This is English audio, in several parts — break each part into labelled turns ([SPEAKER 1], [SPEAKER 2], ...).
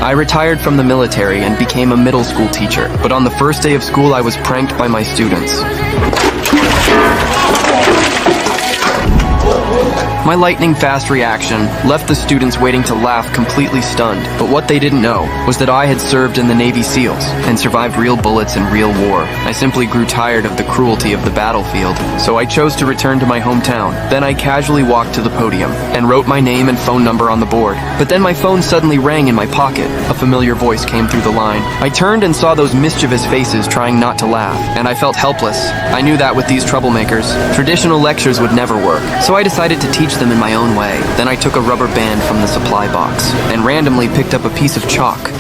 [SPEAKER 1] I retired from the military and became a middle school teacher, but on the first day of school I was pranked by my students. My lightning-fast reaction left the students waiting to laugh completely stunned, but what they didn't know was that I had served in the Navy SEALs and survived real bullets and real war. I simply grew tired of the cruelty of the battlefield, so I chose to return to my hometown. Then I casually walked to the podium and wrote my name and phone number on the board. But then my phone suddenly rang in my pocket. A familiar voice came through the line. I turned and saw those mischievous faces trying not to laugh, and I felt helpless. I knew that with these troublemakers, traditional lectures would never work, so I decided to teach them in my own way. Then I took a rubber band from the supply box and randomly picked up a piece of chalk.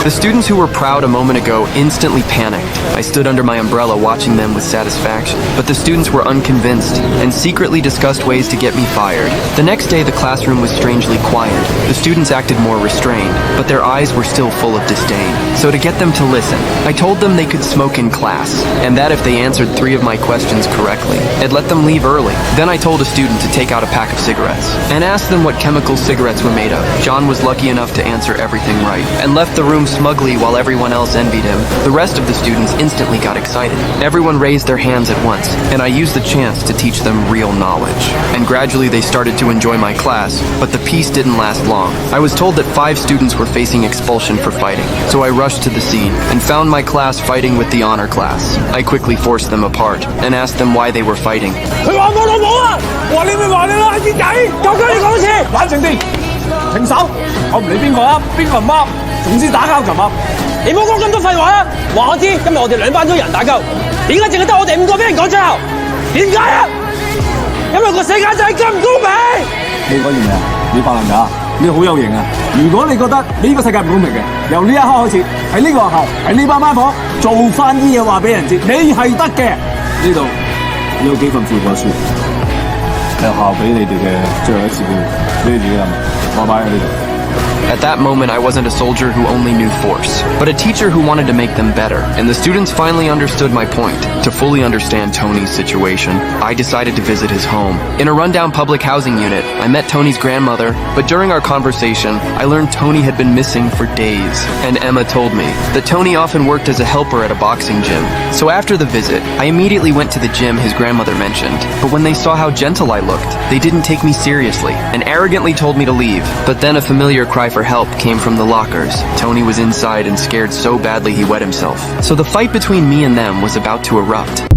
[SPEAKER 1] The students who were proud a moment ago instantly panicked. I stood under my umbrella watching them with satisfaction, but the students were unconvinced and secretly discussed ways to get me fired. The next day the classroom was strangely quiet. The students acted more restrained, but their eyes were still full of disdain. So to get them to listen, I told them they could smoke in class, and that if they answered 3 of my questions correctly, I'd let them leave early. Then I told a student to take out a pack of cigarettes and asked them what chemicals cigarettes were made of. John was lucky enough to answer everything right and left the room smugly while everyone else envied him. The rest of the students instantly got excited. Everyone raised their hands at once, and I used the chance to teach them real knowledge. And gradually they started to enjoy my class, but the peace didn't last long. I was told that 5 students were facing expulsion for fighting, so I rushed to the scene and found my class fighting with the honor class. I quickly forced them apart and asked them why they were fighting. At that moment, I wasn't a soldier who only knew force, but a teacher who wanted to make them better. And the students finally understood my point. To fully understand Tony's situation, I decided to visit his home. In a rundown public housing unit, I met Tony's grandmother, but during our conversation, I learned Tony had been missing for days. And Emma told me that Tony often worked as a helper at a boxing gym. So after the visit, I immediately went to the gym his grandmother mentioned. But when they saw how gentle I looked, they didn't take me seriously and arrogantly told me to leave. But then a familiar cry for help came from the lockers. Tony was inside and scared so badly he wet himself. So the fight between me and them was about to erupt.